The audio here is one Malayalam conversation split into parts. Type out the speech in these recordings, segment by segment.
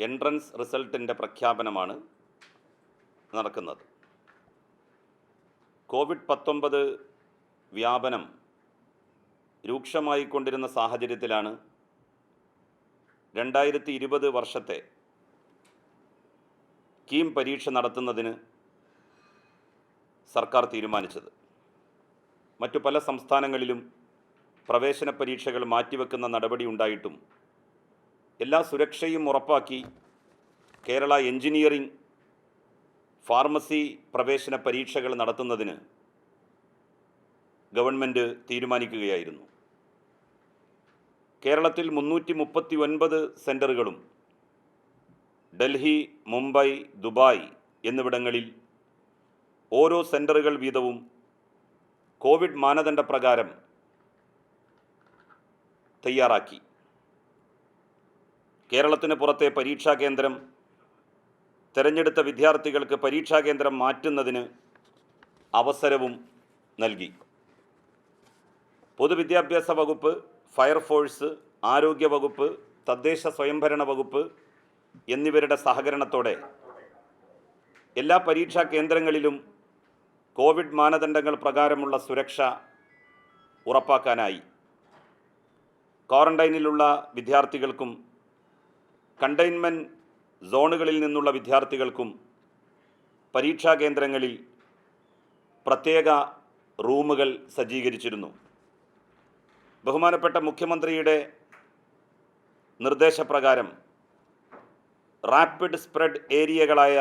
എൻട്രൻസ് റിസൾട്ടിൻ്റെ പ്രഖ്യാപനമാണ് നടക്കുന്നത്. കോവിഡ്-19 വ്യാപനം രൂക്ഷമായിക്കൊണ്ടിരുന്ന സാഹചര്യത്തിലാണ് 2020 വർഷത്തെ കീം പരീക്ഷ നടത്തുന്നതിന് സർക്കാർ തീരുമാനിച്ചത്. മറ്റു പല സംസ്ഥാനങ്ങളിലും പ്രവേശന പരീക്ഷകൾ മാറ്റിവെക്കുന്ന നടപടി ഉണ്ടായിട്ടും എല്ലാ സുരക്ഷയും ഉറപ്പാക്കി കേരള എഞ്ചിനീയറിംഗ്, ഫാർമസി പ്രവേശന പരീക്ഷകൾ നടത്തുന്നതിന് ഗവൺമെൻറ് തീരുമാനിക്കുകയായിരുന്നു. കേരളത്തിൽ 339 സെൻറ്ററുകളും ഡൽഹി, മുംബൈ, ദുബായ് എന്നിവിടങ്ങളിൽ ഓരോ സെൻറ്ററുകൾ വീതവും കോവിഡ് മാനദണ്ഡ പ്രകാരം തയ്യാറാക്കി. കേരളത്തിന് പുറത്തെ പരീക്ഷാ കേന്ദ്രം തിരഞ്ഞെടുത്ത വിദ്യാർത്ഥികൾക്ക് പരീക്ഷാ കേന്ദ്രം മാറ്റുന്നതിന് അവസരവും നൽകി. പൊതുവിദ്യാഭ്യാസ വകുപ്പ്, ഫയർഫോഴ്സ്, ആരോഗ്യവകുപ്പ്, തദ്ദേശ സ്വയംഭരണ വകുപ്പ് എന്നിവരുടെ സഹകരണത്തോടെ എല്ലാ പരീക്ഷാ കേന്ദ്രങ്ങളിലും കോവിഡ് മാനദണ്ഡങ്ങൾ പ്രകാരമുള്ള സുരക്ഷ ഉറപ്പാക്കാനായി ക്വാറന്റൈനിലുള്ള വിദ്യാർത്ഥികൾക്കും കണ്ടെയ്ൻമെൻറ്റ് സോണുകളിൽ നിന്നുള്ള വിദ്യാർത്ഥികൾക്കും പരീക്ഷാ കേന്ദ്രങ്ങളിൽ പ്രത്യേക റൂമുകൾ സജ്ജീകരിച്ചിരുന്നു. ബഹുമാനപ്പെട്ട മുഖ്യമന്ത്രിയുടെ നിർദ്ദേശപ്രകാരം റാപ്പിഡ് സ്പ്രെഡ് ഏരിയകളായ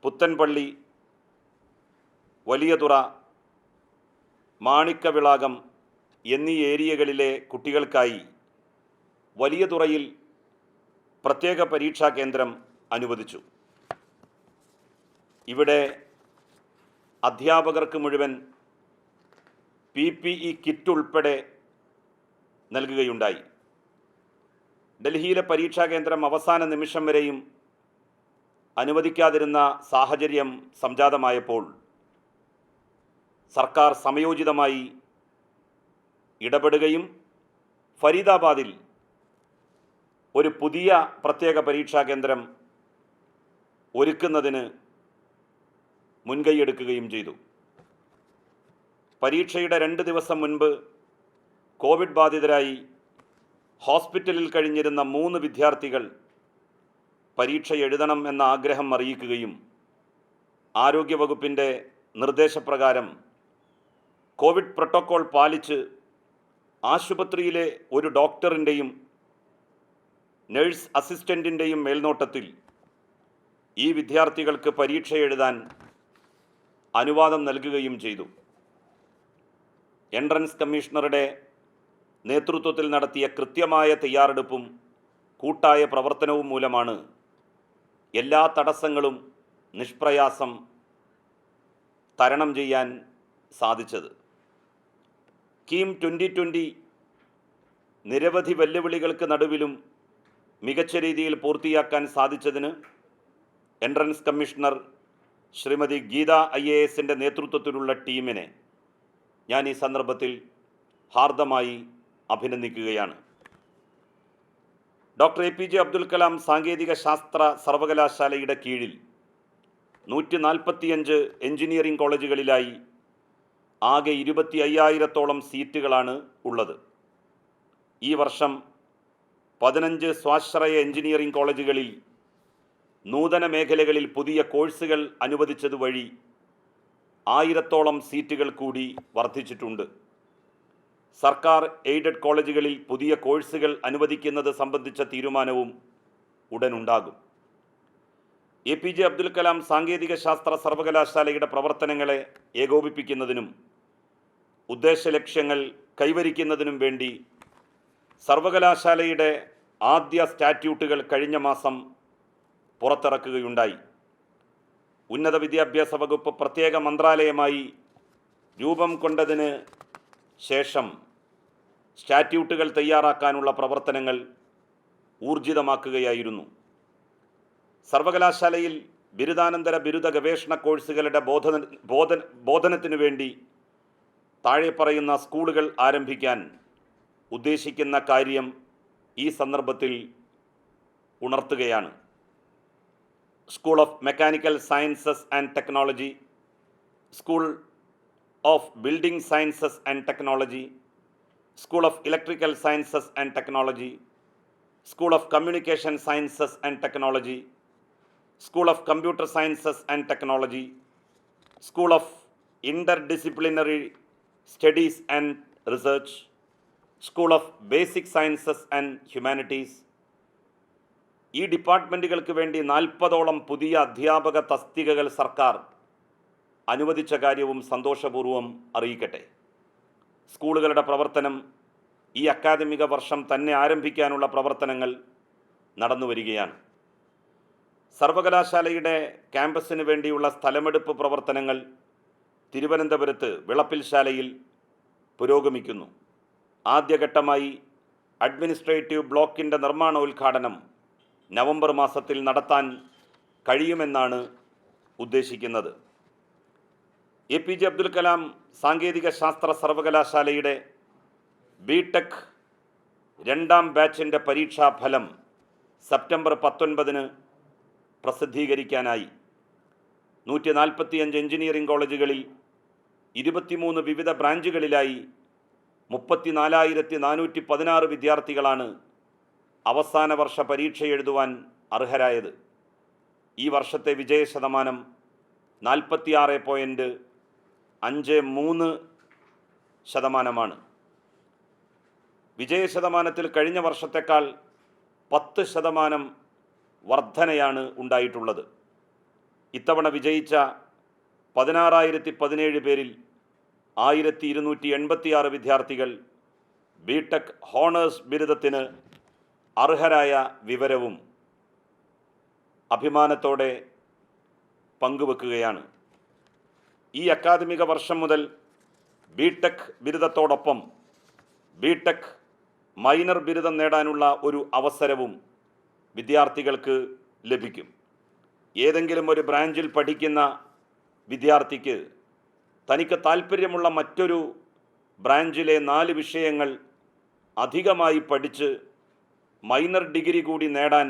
പുത്തൻപള്ളി, വലിയതുറ, മാണിക്കവിളാകം എന്നീ ഏരിയകളിലെ കുട്ടികൾക്കായി വലിയതുറയിൽ പ്രത്യേക പരീക്ഷാ കേന്ദ്രം അനുവദിച്ചു. ഇവിടെ അധ്യാപകർക്ക് മുഴുവൻ PPE കിറ്റ് ഉൾപ്പെടെ നൽകുകയുണ്ടായി. ഡൽഹിയിലെ പരീക്ഷാ കേന്ദ്രം അവസാന നിമിഷം വരെയും അനുവദിക്കാതിരുന്ന സാഹചര്യം സംജാതമായപ്പോൾ സർക്കാർ സമയോചിതമായി ഇടപെടുകയും ഫരീദാബാദിൽ ഒരു പുതിയ പ്രത്യേക പരീക്ഷാ കേന്ദ്രം ഒരുക്കുന്നതിന് മുൻകൈയെടുക്കുകയും ചെയ്തു. പരീക്ഷയുടെ 2 ദിവസം മുൻപ് കോവിഡ് ബാധിതരായി ഹോസ്പിറ്റലിൽ കഴിഞ്ഞിരുന്ന 3 വിദ്യാർത്ഥികൾ പരീക്ഷ എഴുതണം എന്ന ആഗ്രഹം അറിയിക്കുകയും ആരോഗ്യവകുപ്പിൻ്റെ നിർദ്ദേശപ്രകാരം കോവിഡ് പ്രോട്ടോക്കോൾ പാലിച്ച് ആശുപത്രിയിലെ ഒരു ഡോക്ടറിൻ്റെയും നഴ്സ് അസിസ്റ്റൻറ്റിൻ്റെയും മേൽനോട്ടത്തിൽ ഈ വിദ്യാർത്ഥികൾക്ക് പരീക്ഷ എഴുതാൻ അനുവാദം നൽകുകയും ചെയ്തു. എൻട്രൻസ് കമ്മീഷണറുടെ നേതൃത്വത്തിൽ നടത്തിയ കൃത്യമായ തയ്യാറെടുപ്പും കൂട്ടായ പ്രവർത്തനവും മൂലമാണ് എല്ലാ തടസ്സങ്ങളും നിഷ്പ്രയാസം തരണം ചെയ്യാൻ സാധിച്ചത്. കീം 2020 നിരവധി വെല്ലുവിളികൾക്ക് നടുവിലും മികച്ച രീതിയിൽ പൂർത്തിയാക്കാൻ സാധിച്ചതിന് entrance commissioner Shrimati Geetha IAS നേതൃത്വത്തിലുള്ള ടീമിനെ ഞാൻ ഈ സന്ദർഭത്തിൽ ഹാർദമായി അഭിനന്ദിക്കുകയാണ്. ഡോക്ടർ APJ അബ്ദുൽ കലാം സാങ്കേതിക ശാസ്ത്ര സർവകലാശാലയുടെ കീഴിൽ 145 എഞ്ചിനീയറിംഗ് കോളേജുകളിലായി ആകെ 25,000-ഓളം സീറ്റുകളാണ് ഉള്ളത്. ഈ വർഷം 15 സ്വാശ്രയ എഞ്ചിനീയറിംഗ് കോളേജുകളിൽ നൂതന മേഖലകളിൽ പുതിയ കോഴ്സുകൾ അനുവദിച്ചതുവഴി 1000-ഓളം സീറ്റുകൾ കൂടി വർദ്ധിച്ചിട്ടുണ്ട്. സർക്കാർ എയ്ഡഡ് കോളേജുകളിൽ പുതിയ കോഴ്സുകൾ അനുവദിക്കുന്നത് സംബന്ധിച്ച തീരുമാനവും ഉടനുണ്ടാകും. APJ അബ്ദുൽ കലാം സാങ്കേതിക ശാസ്ത്ര സർവകലാശാലയുടെ പ്രവർത്തനങ്ങളെ ഏകോപിപ്പിക്കുന്നതിനും ഉദ്ദേശ ലക്ഷ്യങ്ങൾ കൈവരിക്കുന്നതിനും വേണ്ടി സർവകലാശാലയുടെ ആദ്യ സ്റ്റാറ്റ്യൂട്ടുകൾ കഴിഞ്ഞ മാസം പുറത്തിറക്കുകയുണ്ടായി. ഉന്നത വിദ്യാഭ്യാസ വകുപ്പ് പ്രത്യേക മന്ത്രാലയമായി രൂപം കൊണ്ടതിന് ശേഷം സ്റ്റാറ്റ്യൂട്ടുകൾ തയ്യാറാക്കാനുള്ള പ്രവർത്തനങ്ങൾ ഊർജിതമാക്കുകയായിരുന്നു. സർവകലാശാലയിൽ ബിരുദാനന്തര ബിരുദ ഗവേഷണ കോഴ്സുകളുടെ ബോധനത്തിനു വേണ്ടി താഴെ പറയുന്ന സ്കൂളുകൾ ആരംഭിക്കാൻ ഉദ്ദേശിക്കുന്ന കാര്യം ഈ സന്ദർഭത്തിൽ ഉണർത്തുകയാണ്. School of mechanical sciences and technology, school of building sciences and technology, school of electrical sciences and technology, school of communication sciences and technology, school of computer sciences and technology, school of interdisciplinary studies and research, school of basic sciences and humanities. ഈ ഡിപ്പാർട്ട്മെൻറ്റുകൾക്ക് വേണ്ടി 40ഓളം പുതിയ അധ്യാപക തസ്തികകൾ സർക്കാർ അനുവദിച്ച കാര്യവും സന്തോഷപൂർവ്വം അറിയിക്കട്ടെ. സ്കൂളുകളുടെ പ്രവർത്തനം ഈ അക്കാദമിക വർഷം തന്നെ ആരംഭിക്കാനുള്ള പ്രവർത്തനങ്ങൾ നടന്നു വരികയാണ്. സർവകലാശാലയുടെ ക്യാമ്പസിന് വേണ്ടിയുള്ള സ്ഥലമെടുപ്പ് പ്രവർത്തനങ്ങൾ തിരുവനന്തപുരത്ത് വിളപ്പിൽശാലയിൽ പുരോഗമിക്കുന്നു. ആദ്യഘട്ടമായി അഡ്മിനിസ്ട്രേറ്റീവ് ബ്ലോക്കിൻ്റെ നിർമ്മാണോദ്ഘാടനം നവംബർ മാസത്തിൽ നടത്താൻ കഴിയുമെന്നാണ് ഉദ്ദേശിക്കുന്നത്. APJ അബ്ദുൽ കലാം സാങ്കേതിക ശാസ്ത്ര സർവകലാശാലയുടെ BTech 2ാം ബാച്ചിൻ്റെ പരീക്ഷാഫലം സെപ്റ്റംബർ 19 പ്രസിദ്ധീകരിക്കാനായി. 145 എഞ്ചിനീയറിംഗ് കോളേജുകളിൽ 23 വിവിധ ബ്രാഞ്ചുകളിലായി 34,416 വിദ്യാർത്ഥികളാണ് അവസാന വർഷ പരീക്ഷ എഴുതുവാൻ അർഹരായത്. ഈ വർഷത്തെ വിജയശതമാനം 46.53%. വിജയശതമാനത്തിൽ കഴിഞ്ഞ വർഷത്തേക്കാൾ 10% വർധനയാണ് ഉണ്ടായിട്ടുള്ളത്. ഇത്തവണ വിജയിച്ച 16,017 പേരിൽ 1,286 വിദ്യാർത്ഥികൾ BTech ഹോണേഴ്സ് ബിരുദത്തിന് അർഹരായ വിവരവും അഭിമാനത്തോടെ പങ്കുവെക്കുകയാണ്. ഈ അക്കാദമിക വർഷം മുതൽ BTech ബിരുദത്തോടൊപ്പം BTech മൈനർ ബിരുദം നേടാനുള്ള ഒരു അവസരവും വിദ്യാർത്ഥികൾക്ക് ലഭിക്കും. ഏതെങ്കിലും ഒരു ബ്രാഞ്ചിൽ പഠിക്കുന്ന വിദ്യാർത്ഥിക്ക് തനിക്ക് താൽപ്പര്യമുള്ള മറ്റൊരു ബ്രാഞ്ചിലെ 4 വിഷയങ്ങൾ അധികമായി പഠിച്ച് മൈനർ ഡിഗ്രി കൂടി നേടാൻ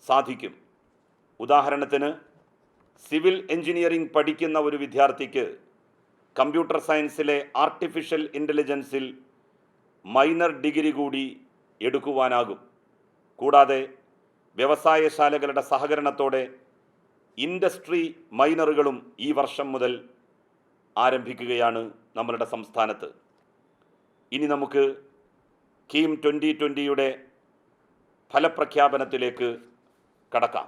സാധിക്കും. ഉദാഹരണത്തിന് സിവിൽ എഞ്ചിനീയറിംഗ് പഠിക്കുന്ന ഒരു വിദ്യാർത്ഥിക്ക് കമ്പ്യൂട്ടർ സയൻസിലെ ആർട്ടിഫിഷ്യൽ ഇൻ്റലിജൻസിൽ മൈനർ ഡിഗ്രി കൂടി എടുക്കുവാനാകും. കൂടാതെ വ്യവസായശാലകളുടെ സഹകരണത്തോടെ ഇൻഡസ്ട്രി മൈനറുകളും ഈ വർഷം മുതൽ ആരംഭിക്കുകയാണ് നമ്മളുടെ സംസ്ഥാനത്ത്. ഇനി നമുക്ക് KEAM 2020യുടെ ഫലപ്രഖ്യാപനത്തിലേക്ക് കടക്കാം.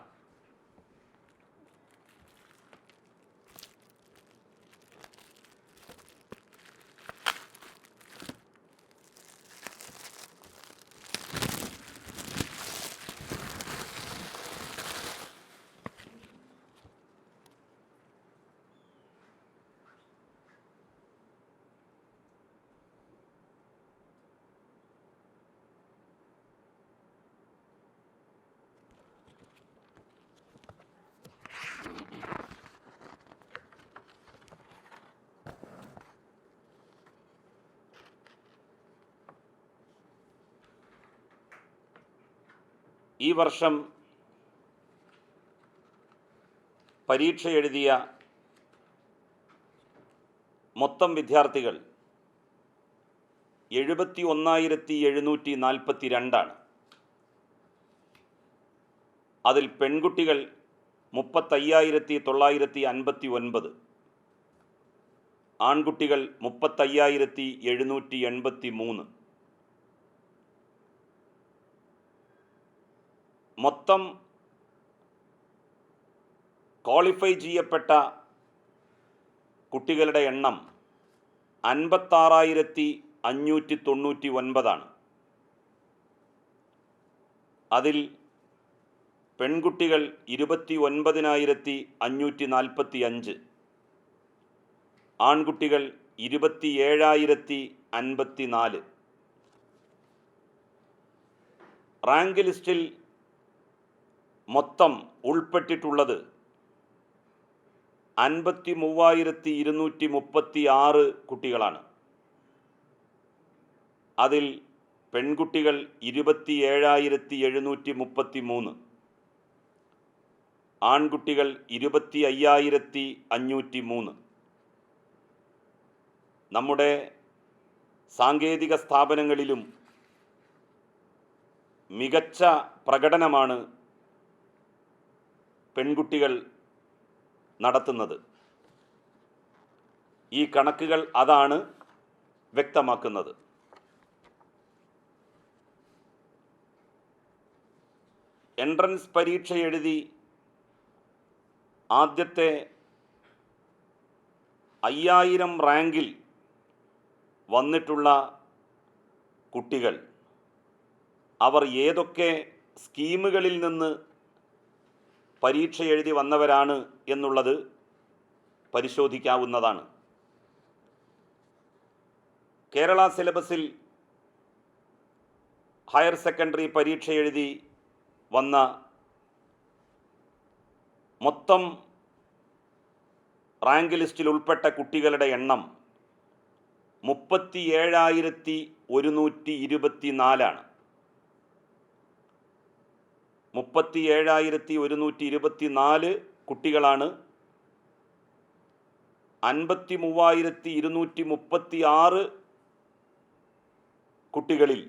ഈ വർഷം പരീക്ഷ എഴുതിയ മൊത്തം വിദ്യാർത്ഥികൾ 71,742 ആണ്. അതിൽ പെൺകുട്ടികൾ 35,959, ആൺകുട്ടികൾ 35,783. മൊത്തം ക്വാളിഫൈ ചെയ്യപ്പെട്ട കുട്ടികളുടെ എണ്ണം 56,599 ആണ്. അതിൽ പെൺകുട്ടികൾ 29,545, ആൺകുട്ടികൾ 27,054. റാങ്ക് ലിസ്റ്റിൽ മൊത്തം ഉൾപ്പെട്ടിട്ടുള്ളത് 53,236 കുട്ടികളാണ്. അതിൽ പെൺകുട്ടികൾ 27,733, ആൺകുട്ടികൾ 25,503. നമ്മുടെ സാങ്കേതിക സ്ഥാപനങ്ങളിലും മികച്ച പ്രകടനമാണ് പെൺകുട്ടികൾ നടത്തുന്നത്. ഈ കണക്കുകൾ അതാണ് വ്യക്തമാക്കുന്നത്. എൻട്രൻസ് പരീക്ഷ എഴുതി ആദ്യത്തെ 5000 റാങ്കിൽ വന്നിട്ടുള്ള കുട്ടികൾ അവർ ഏതൊക്കെ സ്കീമുകളിൽ നിന്ന് പരീക്ഷ എഴുതി വന്നവരാണ് എന്നുള്ളത് പരിശോധിക്കാവുന്നതാണ്. കേരള സിലബസിൽ ഹയർ സെക്കൻഡറി പരീക്ഷ എഴുതി വന്ന മൊത്തം റാങ്ക് ലിസ്റ്റിൽ ഉൾപ്പെട്ട കുട്ടികളുടെ എണ്ണം 37,124 37,124 കുട്ടികളാണ് 53,236 കുട്ടികളിൽ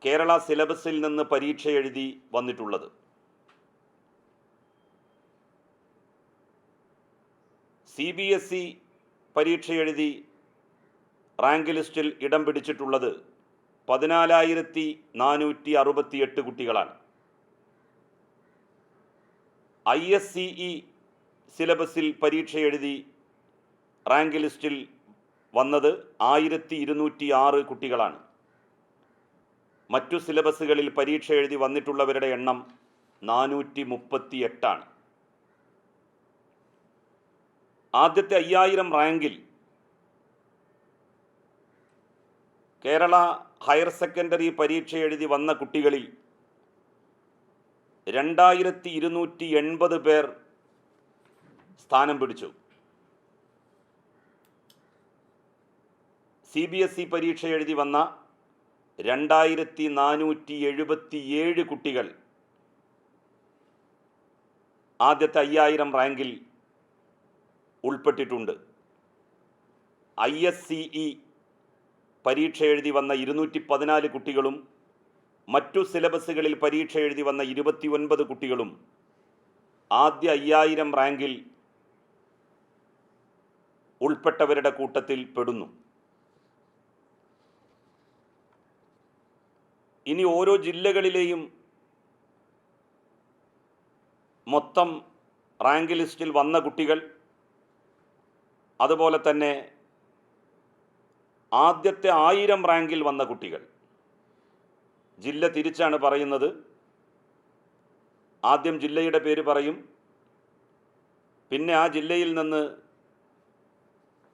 കേരള സിലബസിൽ നിന്ന് പരീക്ഷ എഴുതി വന്നിട്ടുള്ളത്. CBSE പരീക്ഷ എഴുതി റാങ്ക് ലിസ്റ്റിൽ ഇടം പിടിച്ചിട്ടുള്ളത് 14,468 കുട്ടികളാണ്. ISCE സിലബസിൽ പരീക്ഷ എഴുതി റാങ്ക് ലിസ്റ്റിൽ വന്നത് 1,206 കുട്ടികളാണ്. മറ്റു സിലബസുകളിൽ പരീക്ഷ എഴുതി വന്നിട്ടുള്ളവരുടെ എണ്ണം 438 ആണ്. ആദ്യത്തെ 5000 റാങ്കിൽ കേരള ഹയർ സെക്കൻഡറി പരീക്ഷ എഴുതി വന്ന കുട്ടികളിൽ 2280 പേർ സ്ഥാനം പിടിച്ചു. CBSE പരീക്ഷ എഴുതി വന്ന 2477 കുട്ടികൾ ആദ്യത്തെ 5000 റാങ്കിൽ ഉൾപ്പെട്ടിട്ടുണ്ട്. ISCE പരീക്ഷ എഴുതി വന്ന 214 കുട്ടികളും മറ്റു സിലബസുകളിൽ പരീക്ഷ എഴുതി വന്ന 29 കുട്ടികളും ആദ്യ 5000 റാങ്കിൽ ഉൾപ്പെട്ടവരുടെ കൂട്ടത്തിൽ പെടുന്നു. ഇനി ഓരോ ജില്ലകളിലെയും മൊത്തം റാങ്ക് ലിസ്റ്റിൽ വന്ന കുട്ടികൾ, അതുപോലെ തന്നെ ആദ്യത്തെ 1000 റാങ്കിൽ വന്ന കുട്ടികൾ, ജില്ല തിരിച്ചാണ് പറയുന്നത്. ആദ്യം ജില്ലയുടെ പേര് പറയും, പിന്നെ ആ ജില്ലയിൽ നിന്ന്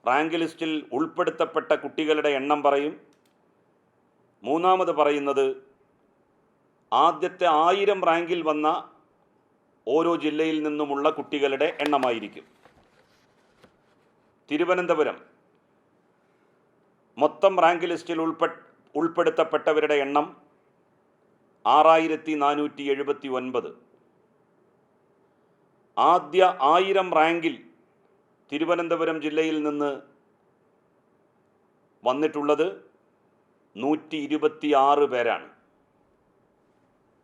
റാങ്ക് ലിസ്റ്റിൽ ഉൾപ്പെടുത്തപ്പെട്ട കുട്ടികളുടെ എണ്ണം പറയും. മൂന്നാമത് പറയുന്നത് ആദ്യത്തെ 1000 റാങ്കിൽ വന്ന ഓരോ ജില്ലയിൽ നിന്നുമുള്ള കുട്ടികളുടെ എണ്ണമായിരിക്കും. തിരുവനന്തപുരം മൊത്തം റാങ്ക് ലിസ്റ്റിൽ ഉൾപ്പെടുത്തപ്പെട്ടവരുടെ എണ്ണം 6479. ആദ്യ 1000 റാങ്കിൽ തിരുവനന്തപുരം ജില്ലയിൽ നിന്ന് വന്നിട്ടുള്ളത് 126 പേരാണ്.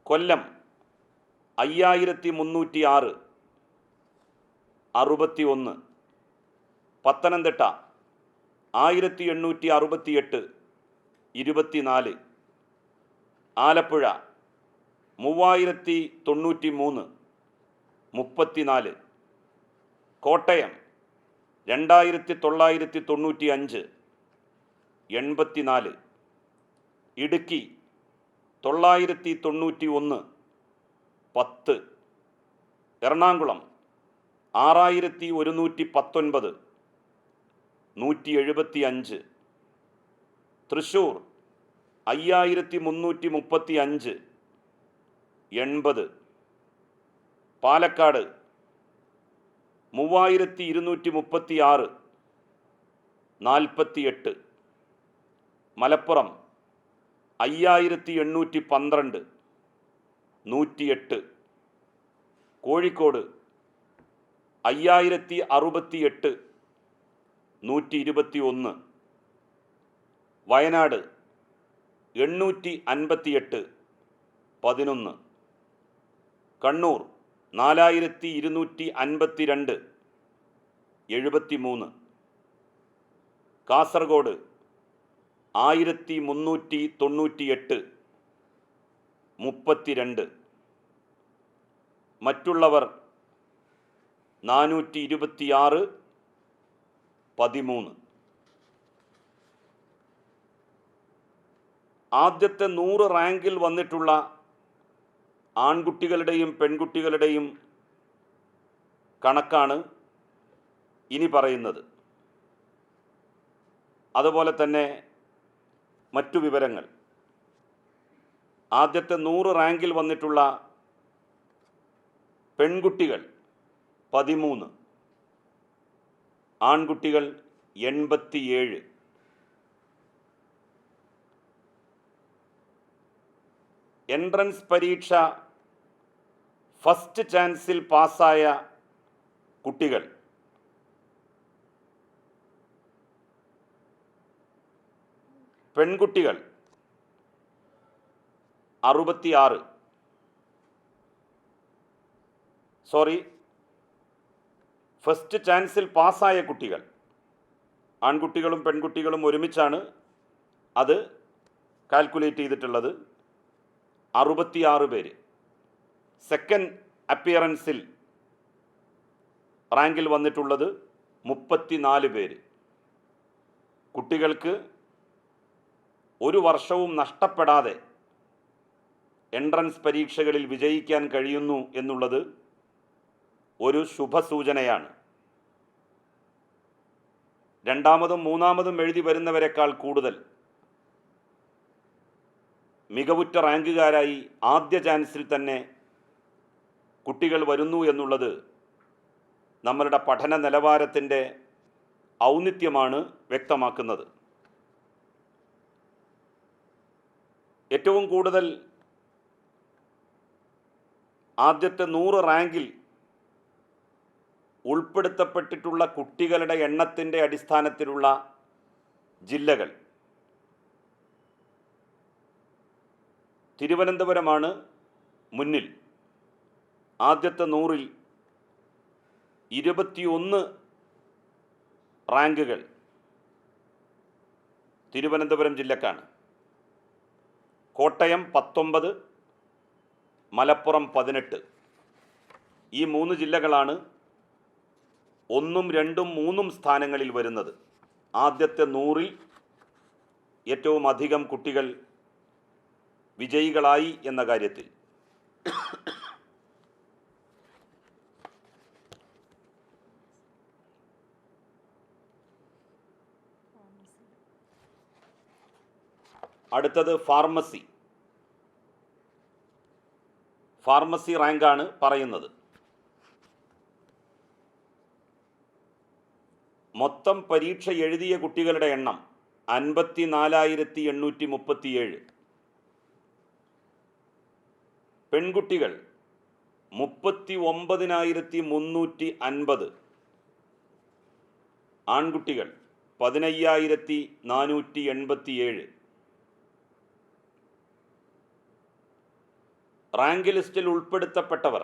കൊല്ലം 5306, 61. പത്തനംതിട്ട 1868, 24. ആലപ്പുഴ 3093, 34. കോട്ടയം 2995, 84. ഇടുക്കി 991, 10. എറണാകുളം 6119, 175. തൃശ്ശൂർ 5335, 80. പാലക്കാട് 3236, 48. മലപ്പുറം 5812 108. കോഴിക്കോട് 5068 121. വയനാട് 858 11. കണ്ണൂർ 4252 73. കാസർഗോഡ് 1398 32. മറ്റുള്ളവർ 426 13. ആദ്യത്തെ 100 റാങ്കിൽ വന്നിട്ടുള്ള ആൺകുട്ടികളുടെയും പെൺകുട്ടികളുടെയും കണക്കാണ് ഇനി പറയുന്നത്. അതുപോലെ തന്നെ മറ്റു വിവരങ്ങൾ. ആദ്യത്തെ 100 റാങ്കിൽ വന്നിട്ടുള്ള പെൺകുട്ടികൾ 13, ആൺകുട്ടികൾ 87. എൻട്രൻസ് പരീക്ഷ ഫസ്റ്റ് ചാൻസിൽ പാസ്സായ കുട്ടികൾ പെൺകുട്ടികൾ 66. ഫസ്റ്റ് ചാൻസിൽ പാസ്സായ കുട്ടികൾ, ആൺകുട്ടികളും പെൺകുട്ടികളും ഒരുമിച്ചാണ് അത് കാൽക്കുലേറ്റ് ചെയ്തിട്ടുള്ളത്. 66 പേര്. സെക്കൻഡ് അപ്പിയറൻസിൽ റാങ്കിൽ വന്നിട്ടുള്ളത് 34 പേര്. കുട്ടികൾക്ക് ഒരു വർഷവും നഷ്ടപ്പെടാതെ എൻട്രൻസ് പരീക്ഷകളിൽ വിജയിക്കാൻ കഴിയുന്നു എന്നുള്ളത് ഒരു ശുഭസൂചനയാണ്. രണ്ടാമതും മൂന്നാമതും എഴുതി വരുന്നവരെക്കാൾ കൂടുതൽ മികവുറ്റ റാങ്കുകാരായി ആദ്യ ചാൻസിൽ തന്നെ കുട്ടികൾ വരുന്നു എന്നുള്ളത് നമ്മളുടെ പഠന നിലവാരത്തിൻ്റെ ഔന്നിത്യമാണ് വ്യക്തമാക്കുന്നത്. ഏറ്റവും കൂടുതൽ ആദ്യത്തെ 100 റാങ്കിൽ ഉൾപ്പെടുത്തപ്പെട്ടിട്ടുള്ള കുട്ടികളുടെ എണ്ണത്തിൻ്റെ അടിസ്ഥാനത്തിലുള്ള ജില്ലകൾ തിരുവനന്തപുരമാണ് മുന്നിൽ. ആദ്യത്തെ 100-ൽ 21 റാങ്കുകൾ തിരുവനന്തപുരം ജില്ലക്കാണ്. കോട്ടയം 19, മലപ്പുറം 18. ഈ 3 ജില്ലകളാണ് 1, 2, 3 സ്ഥാനങ്ങളിൽ വരുന്നത്. ആദ്യത്തെ 100-ൽ ഏറ്റവും അധികം കുട്ടികൾ വിജയികളായി എന്ന കാര്യത്തിൽ. അടുത്തത് ഫാർമസി റാങ്കാണ് പറയുന്നത്. മൊത്തം പരീക്ഷ എഴുതിയ കുട്ടികളുടെ എണ്ണം 54,837. പെൺകുട്ടികൾ 39,350. ആൺകുട്ടികൾ 15,487. റാങ്ക് ലിസ്റ്റിൽ ഉൾപ്പെടുത്തപ്പെട്ടവർ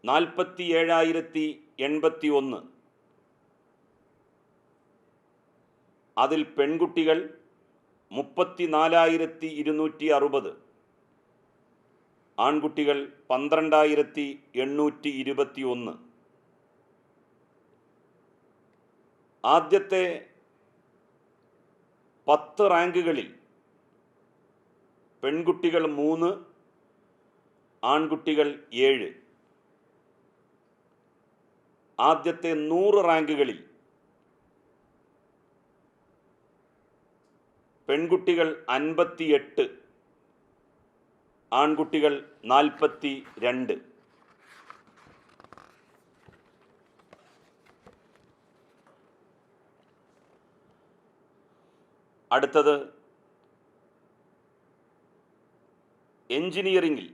47,081. അതിൽ പെൺകുട്ടികൾ 34,260. ആൺകുട്ടികൾ 12,821. ആദ്യത്തെ 10 റാങ്കുകളിൽ പെൺകുട്ടികൾ 3, ആൺകുട്ടികൾ 7. ആദ്യത്തെ 100 റാങ്കുകളിൽ പെൺകുട്ടികൾ 58, ആൺകുട്ടികൾ 42. അടുത്തത് എഞ്ചിനീയറിംഗിൽ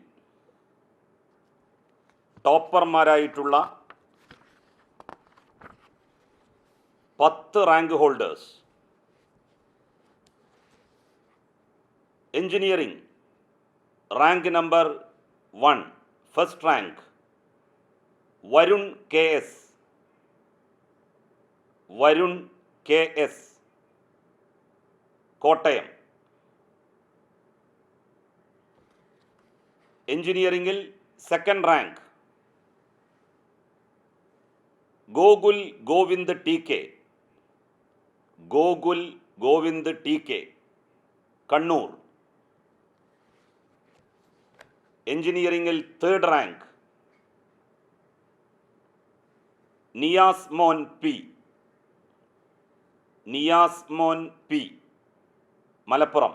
ടോപ്പർമാരായിട്ടുള്ള 10 rank holders. Engineering rank number 1 first rank Varun K S. Varun K S, Kottayam. എഞ്ചിനീയറിംഗിൽ second rank Gokul Govind T K. Gokul Govind T K, Kannur. എഞ്ചിനീയറിംഗിൽ third rank Niyas Mon P. Niyas Mon P, Malappuram.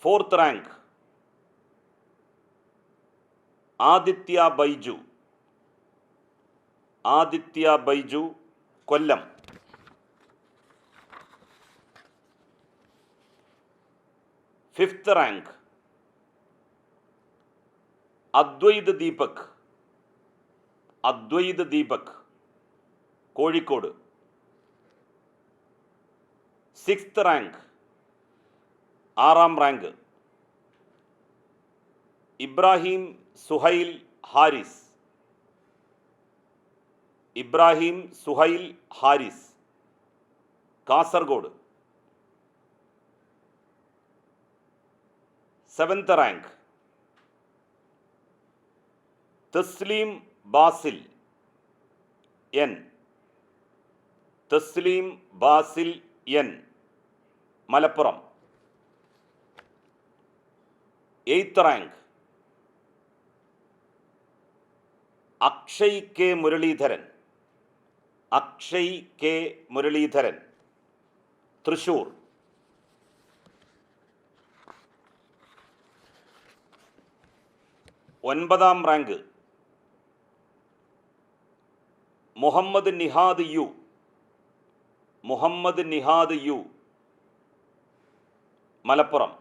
Fourth rank Aditya Baiju. Aditya Baiju, Kollam. Fifth rank Advaith Deepak. Advaith Deepak, Kozhikode. Sixth rank, ആറാം rank Ibrahim Suhail Haris. Ibrahim Suhail Haris, Kasaragod. Seventh rank Thasleem Basil N. Thasleem Basil N, Malappuram. Eighth rank Akshay K Muraleedharan. Akshay K Muraleedharan, Thrissur. ഒൻപതാം rank Muhammad Nihad U. Muhammad Nihad U, Malappuram.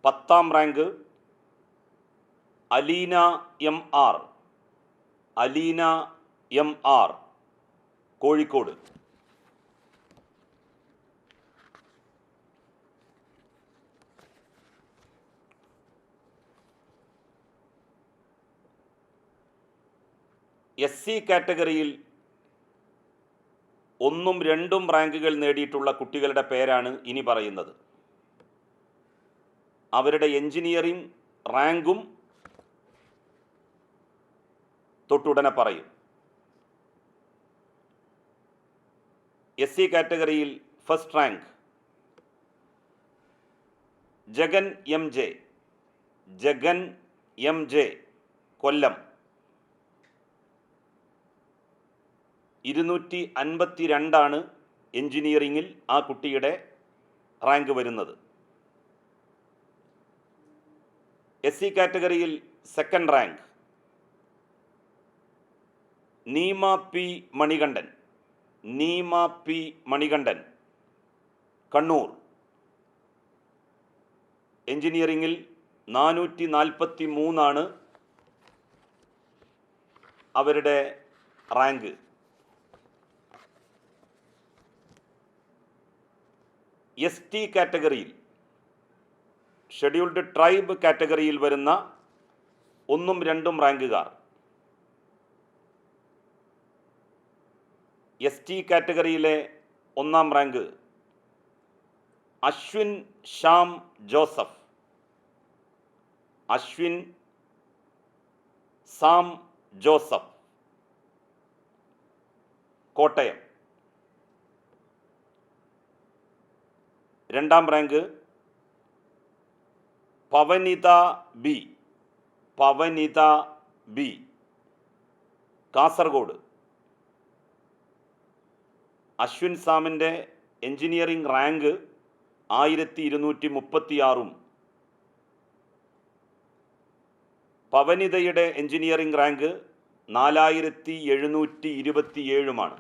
പത്താം rank Aleena M R. Aleena M R, Kozhikode. SC കാറ്റഗറിയിൽ 1ഉം 2ഉം റാങ്കുകൾ നേടിയിട്ടുള്ള കുട്ടികളുടെ പേരാണ് ഇനി പറയുന്നത്. അവരുടെ എഞ്ചിനീയറിംഗ് റാങ്കും തൊട്ടുടനെ പറയും. SC കാറ്റഗറിയിൽ first rank Jagan M J. Jagan M J, Kollam. 252 എഞ്ചിനീയറിംഗിൽ ആ കുട്ടിയുടെ റാങ്ക് വരുന്നത്. SC കാറ്റഗറിയിൽ second rank Neema P Manikandan. Neema P Manikandan, Kannur. എഞ്ചിനീയറിംഗിൽ 443 അവരുടെ റാങ്ക്. ST കാറ്റഗറിയിൽ, ഷെഡ്യൂൾഡ് ട്രൈബ് കാറ്റഗറിയിൽ വരുന്ന 1ഉം 2ഉം റാങ്കുകാർ. ST കാറ്റഗറിയിലെ 1ആം റാങ്ക് അശ്വിൻ ശ്യാം ജോസഫ്. അശ്വിൻ സാം ജോസഫ്, കോട്ടയം. 2ആം rank Pavanitha B. Pavanitha B, Kasaragod. അശ്വിൻ സാമിൻ്റെ എഞ്ചിനീയറിംഗ് റാങ്ക് 1236ഉം പവനിതയുടെ എഞ്ചിനീയറിംഗ് റാങ്ക് 4727ഉമാണ്.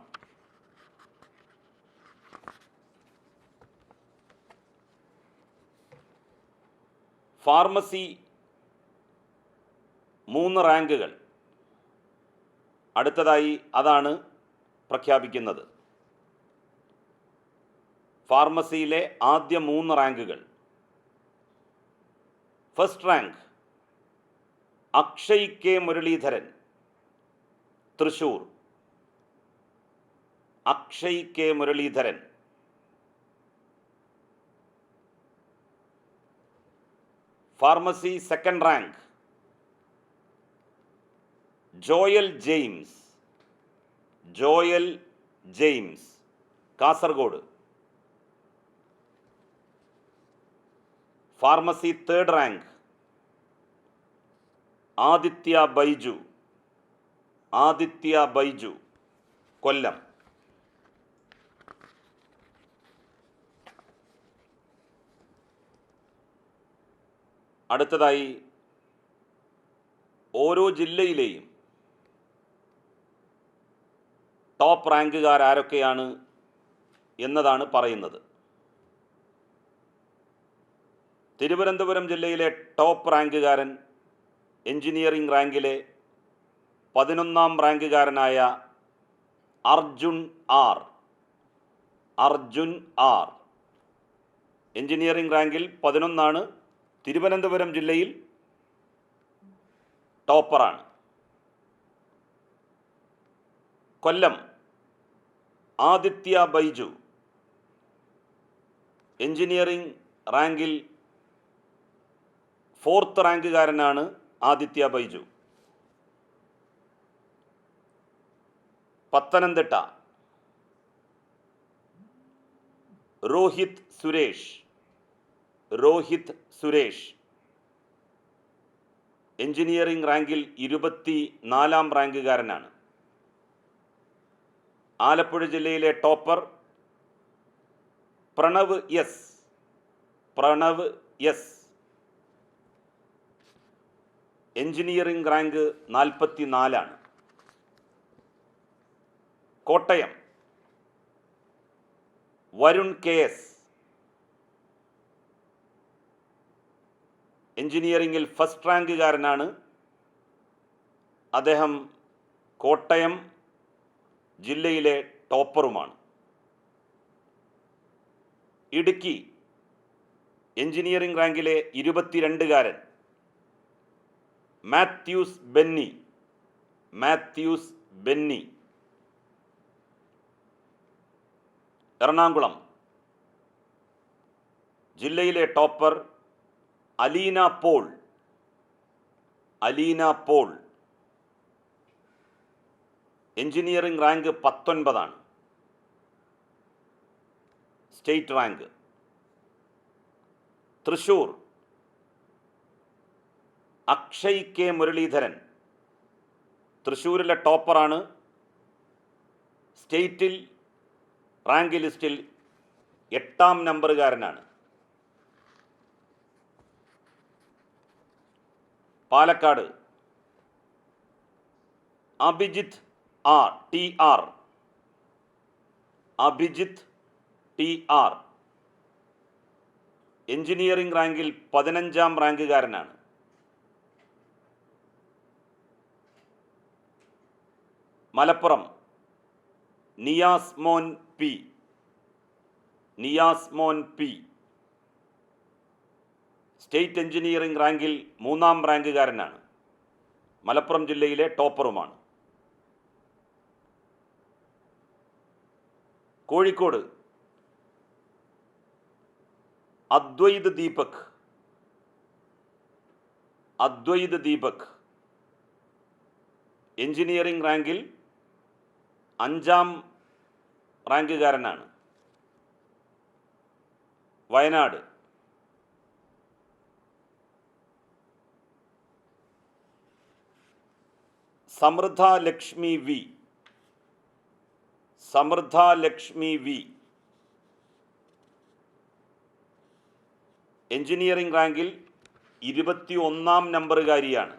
ഫാർമസി 3 റാങ്കുകൾ. അടുത്തതായി അതാണ് പ്രഖ്യാപിക്കുന്നത്. ഫാർമസിയിലെ ആദ്യ 3 റാങ്കുകൾ. First rank Akshay K Muraleedharan, Thrissur. Akshay K Muraleedharan. Pharmacy second rank Joel James. Joel James, Kasaragod. Pharmacy third rank Aditya Baiju. Aditya Baiju, Kollam. അടുത്തതായി ഓരോ ജില്ലയിലെയും ടോപ്പ് റാങ്കുകാർ ആരൊക്കെയാണ് എന്നതാണ് പറയുന്നത്. തിരുവനന്തപുരം ജില്ലയിലെ ടോപ്പ് റാങ്കുകാരൻ എഞ്ചിനീയറിംഗ് റാങ്കിലെ 11ാം റാങ്കുകാരനായ Arjun R. Arjun R engineering റാങ്കിൽ 11ആണ്. തിരുവനന്തപുരം ജില്ലയിൽ ടോപ്പറാണ്. കൊല്ലം ആദിത്യ ബൈജു എഞ്ചിനീയറിംഗ് റാങ്കിൽ 4th റാങ്കുകാരനാണ് ആദിത്യ ബൈജു. പത്തനംതിട്ട രോഹിത് സുരേഷ്. രോഹിത് സുരേഷ് എഞ്ചിനീയറിംഗ് റാങ്കിൽ 24ാം റാങ്കുകാരനാണ്. ആലപ്പുഴ ജില്ലയിലെ topper Pranav S. Pranav S engineering rank 44ആണ്. കോട്ടയം വരുൺ കെ എസ് എഞ്ചിനീയറിംഗിൽ ഫസ്റ്റ് റാങ്കുകാരനാണ്. അദ്ദേഹം കോട്ടയം ജില്ലയിലെ ടോപ്പറുമാണ്. ഇടുക്കി എഞ്ചിനീയറിംഗ് റാങ്കിലെ 22കാരൻ മാത്യൂസ് ബെന്നി. മാത്യൂസ് ബെന്നി. എറണാകുളം ജില്ലയിലെ topper Aleena Paul. Aleena Paul engineering rank 19ആണ്. State rank. Thrissur Akshay K Muraleedharan തൃശ്ശൂരിലെ ടോപ്പറാണ്. സ്റ്റേറ്റിൽ റാങ്ക് ലിസ്റ്റിൽ 8ാം നമ്പറുകാരനാണ്. Palakkad Abhijith T R. Abhijith T R engineering റാങ്കിൽ 15ാം റാങ്കുകാരനാണ്. Malappuram Niyas Mon P. Niyas Mon P state engineering റാങ്കിൽ 3ാം റാങ്കുകാരനാണ്. മലപ്പുറം ജില്ലയിലെ ടോപ്പറുമാണ്. കോഴിക്കോട് അദ്വൈത് ദീപക്. അദ്വൈത് ദീപക് എഞ്ചിനീയറിംഗ് റാങ്കിൽ 5ാം റാങ്കുകാരനാണ്. Wayanad Samriddha Lakshmi V. Samriddha Lakshmi V engineering റാങ്കിൽ 21ാം നമ്പറുകാരിയാണ്.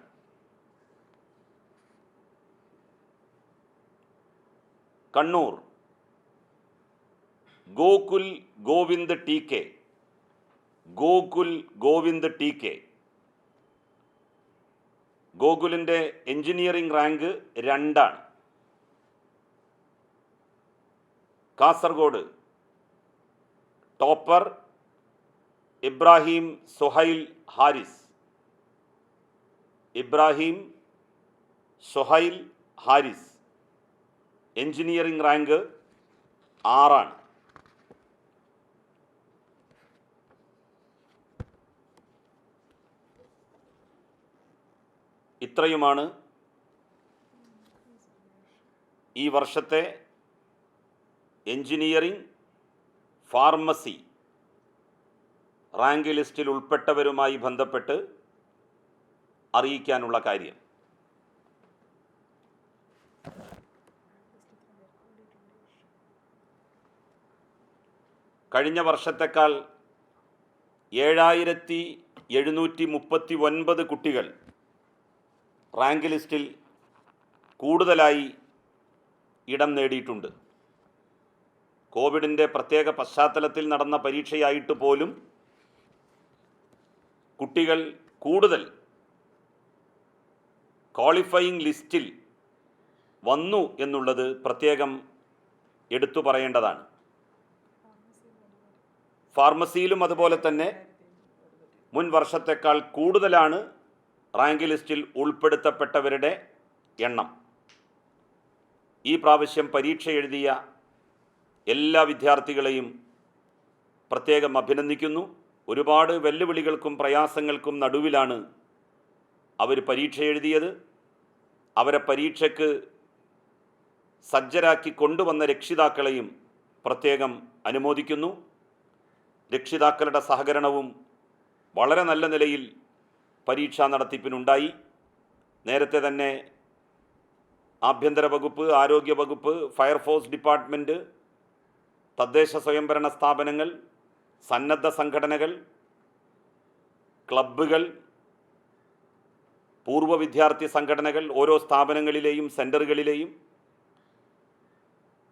Kannur Gokul Govind T K. Gokul Govind T K ഗോകുലിൻ്റെ എഞ്ചിനീയറിംഗ് റാങ്ക് 2ആണ്. Kasaragod topper Ibrahim Suhail Haris. Ibrahim Suhail Haris engineering rank 6ആണ്. ഇത്രയുമാണ് ഈ വർഷത്തെ എഞ്ചിനീയറിംഗ്, ഫാർമസി റാങ്ക് ലിസ്റ്റിൽ ഉൾപ്പെട്ടവരുമായി ബന്ധപ്പെട്ട് അറിയിക്കാനുള്ള കാര്യം. കഴിഞ്ഞ വർഷത്തേക്കാൾ 7739 കുട്ടികൾ റാങ്ക് ലിസ്റ്റിൽ കൂടുതലായി ഇടം നേടിയിട്ടുണ്ട്. കോവിഡിൻ്റെ പ്രത്യേക പശ്ചാത്തലത്തിൽ നടന്ന പരീക്ഷയായിട്ട് പോലും കുട്ടികൾ കൂടുതൽ ക്വാളിഫയിങ് ലിസ്റ്റിൽ വന്നു എന്നുള്ളത് പ്രത്യേകം എടുത്തു പറയേണ്ടതാണ്. ഫാർമസിയിലും അതുപോലെ തന്നെ മുൻ വർഷത്തേക്കാൾ കൂടുതലാണ് റാങ്ക് ലിസ്റ്റിൽ ഉൾപ്പെടുത്തപ്പെട്ടവരുടെ എണ്ണം. ഈ പ്രാവശ്യം പരീക്ഷ എഴുതിയ എല്ലാ വിദ്യാർത്ഥികളെയും പ്രത്യേകം അഭിനന്ദിക്കുന്നു. ഒരുപാട് വെല്ലുവിളികൾക്കും പ്രയാസങ്ങൾക്കും നടുവിലാണ് അവർ പരീക്ഷ എഴുതിയത്. അവരെ പരീക്ഷയ്ക്ക് സജ്ജരാക്കി കൊണ്ടുവന്ന രക്ഷിതാക്കളെയും പ്രത്യേകം അനുമോദിക്കുന്നു. രക്ഷിതാക്കളുടെ സഹകരണവും വളരെ നല്ല നിലയിൽ പരീക്ഷാ നടത്തിപ്പിനുണ്ടായി. നേരത്തെ തന്നെ ആഭ്യന്തര വകുപ്പ്, ആരോഗ്യ വകുപ്പ്, ഫയർഫോഴ്സ് ഡിപ്പാർട്ട്മെൻറ്റ്, തദ്ദേശ സ്വയംഭരണ സ്ഥാപനങ്ങൾ, സന്നദ്ധ സംഘടനകൾ, ക്ലബ്ബുകൾ, പൂർവ്വ വിദ്യാർത്ഥി സംഘടനകൾ, ഓരോ സ്ഥാപനങ്ങളിലെയും സെൻറ്ററുകളിലെയും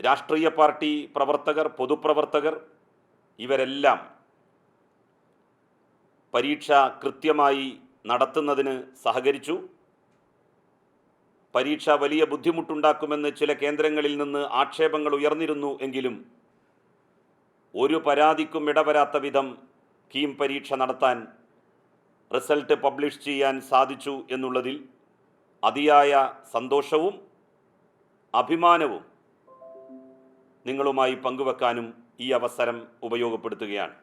രാഷ്ട്രീയ പാർട്ടി പ്രവർത്തകർ, പൊതുപ്രവർത്തകർ, ഇവരെല്ലാം പരീക്ഷ കൃത്യമായി നടത്തുന്നതിന് സഹകരിച്ചു. പരീക്ഷ വലിയ ബുദ്ധിമുട്ടുണ്ടാക്കുമെന്ന് ചില കേന്ദ്രങ്ങളിൽ നിന്ന് ആക്ഷേപങ്ങൾ ഉയർന്നിരുന്നു എങ്കിലും ഒരു പരാതിക്കും ഇടവരാത്ത വിധം കീം പരീക്ഷ നടത്താൻ, റിസൾട്ട് പബ്ലിഷ് ചെയ്യാൻ സാധിച്ചു എന്നുള്ളതിൽ അതിയായ സന്തോഷവും അഭിമാനവും നിങ്ങളുമായി പങ്കുവെക്കാനും ഈ അവസരം ഉപയോഗപ്പെടുത്തുകയാണ്.